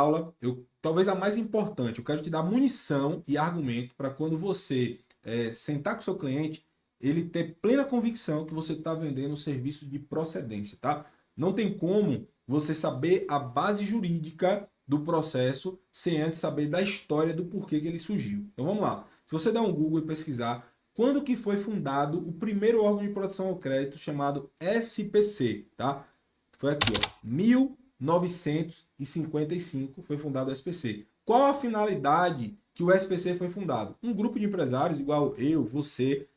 aula, talvez a mais importante, eu quero te dar munição e argumento para quando você sentar com o seu cliente, ele ter plena convicção que você está vendendo um serviço de procedência, tá? Não tem como você saber a base jurídica do processo sem antes saber da história do porquê que ele surgiu. Então vamos lá. Se você der um Google e pesquisar quando que foi fundado o primeiro órgão de proteção ao crédito chamado SPC, tá? Foi aqui, ó, 1955 foi fundado o SPC. Qual a finalidade que o SPC foi fundado? Um grupo de empresários, igual eu, você,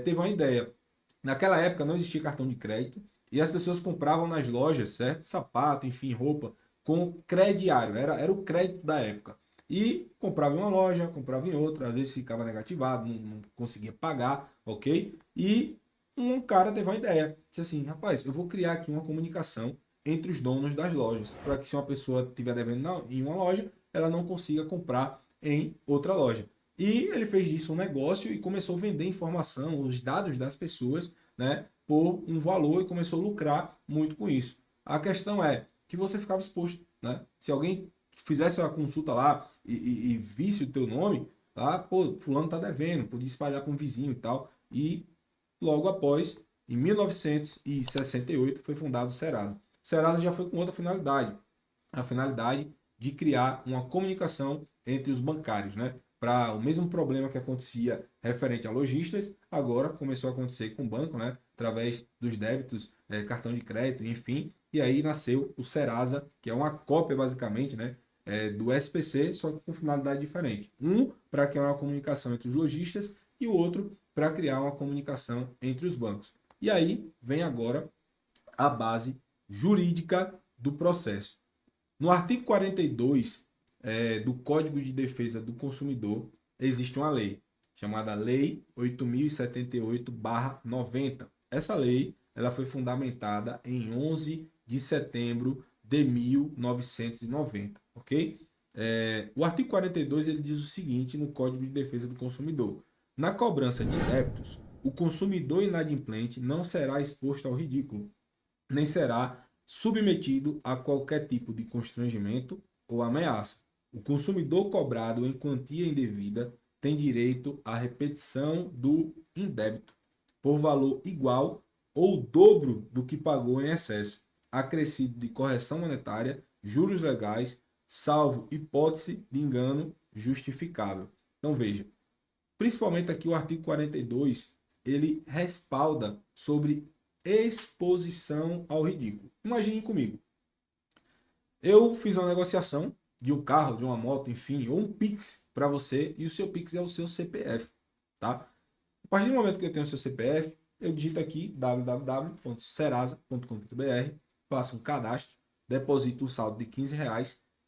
teve uma ideia. Naquela época não existia cartão de crédito e as pessoas compravam nas lojas, certo? Sapato, enfim, roupa, com crediário. Era o crédito da época. E comprava em uma loja, comprava em outra, às vezes ficava negativado, não conseguia pagar, ok? E um cara teve uma ideia. Disse assim, rapaz, eu vou criar aqui uma comunicação entre os donos das lojas, para que se uma pessoa estiver devendo em uma loja, ela não consiga comprar em outra loja. E ele fez disso um negócio e começou a vender informação, os dados das pessoas, né, por um valor e começou a lucrar muito com isso. A questão é que você ficava exposto, né? Se alguém fizesse uma consulta lá e visse o teu nome, tá? Pô, fulano tá devendo, podia espalhar para um vizinho e tal. E logo após, em 1968, foi fundado o Serasa. O Serasa já foi com outra finalidade, a finalidade de criar uma comunicação entre os bancários, né? Para o mesmo problema que acontecia referente a lojistas, agora começou a acontecer com o banco, né? Através dos débitos, cartão de crédito, enfim. E aí nasceu o Serasa, que é uma cópia basicamente, né? Do SPC, só que com finalidade diferente. Um para criar uma comunicação entre os lojistas e o outro para criar uma comunicação entre os bancos. E aí vem agora a base jurídica do processo. No artigo 42 do Código de Defesa do Consumidor, existe uma lei, chamada Lei 8.078/90. Essa lei ela foi fundamentada em 11 de setembro de 1990, ok? O artigo 42 ele diz o seguinte no Código de Defesa do Consumidor. Na cobrança de débitos, o consumidor inadimplente não será exposto ao ridículo, nem será submetido a qualquer tipo de constrangimento ou ameaça. O consumidor cobrado em quantia indevida tem direito à repetição do indébito por valor igual ou dobro do que pagou em excesso, acrescido de correção monetária, juros legais, salvo hipótese de engano justificável. Então veja, principalmente aqui o artigo 42, ele respalda sobre exposição ao ridículo. Imagine comigo, eu fiz uma negociação de um carro, de uma moto, enfim, ou um Pix para você e o seu Pix é o seu CPF, tá? A partir do momento que eu tenho o seu CPF, eu digito aqui www.serasa.com.br, faço um cadastro, deposito o saldo de R$ 15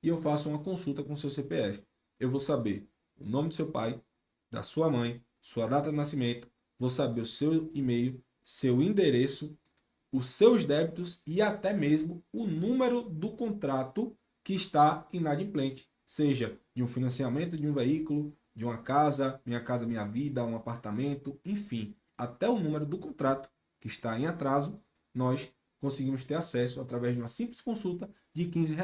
e eu faço uma consulta com o seu CPF. Eu vou saber o nome do seu pai, da sua mãe, sua data de nascimento, vou saber o seu e-mail, seu endereço, os seus débitos e até mesmo o número do contrato que está inadimplente, seja de um financiamento de um veículo, de uma casa, Minha Casa Minha Vida, um apartamento, enfim, até o número do contrato que está em atraso, nós conseguimos ter acesso através de uma simples consulta de R$ 15.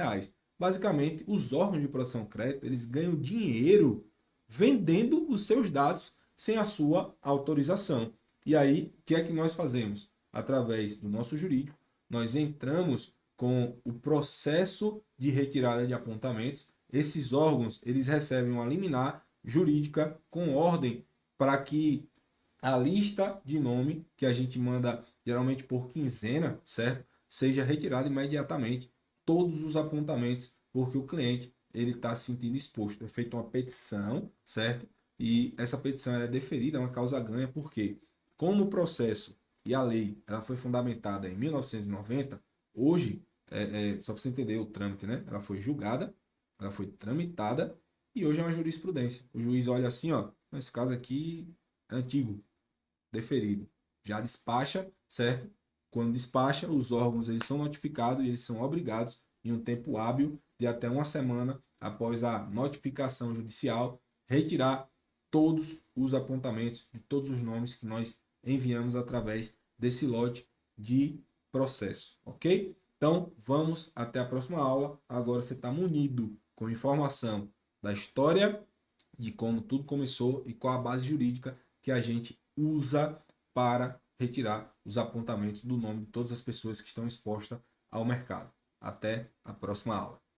Basicamente, os órgãos de proteção ao crédito, eles ganham dinheiro vendendo os seus dados sem a sua autorização. E aí, o que é que nós fazemos? Através do nosso jurídico, nós entramos com o processo de retirada de apontamentos. Esses órgãos, eles recebem uma liminar jurídica com ordem para que a lista de nome que a gente manda geralmente por quinzena, certo? Seja retirada imediatamente todos os apontamentos, porque o cliente ele está se sentindo exposto. É feita uma petição, certo? E essa petição é deferida, é uma causa ganha, porque como o processo e a lei ela foi fundamentada em 1990, hoje, só para você entender o trâmite, né? Ela foi julgada, ela foi tramitada e hoje é uma jurisprudência. O juiz olha assim, ó, esse caso aqui é antigo, deferido. Já despacha, certo? Quando despacha, os órgãos eles são notificados e eles são obrigados em um tempo hábil de até uma semana após a notificação judicial retirar todos os apontamentos de todos os nomes que nós enviamos através desse lote de processo, ok? Então, vamos até a próxima aula. Agora você está munido com informação da história, de como tudo começou e qual a base jurídica que a gente usa para retirar os apontamentos do nome de todas as pessoas que estão expostas ao mercado. Até a próxima aula.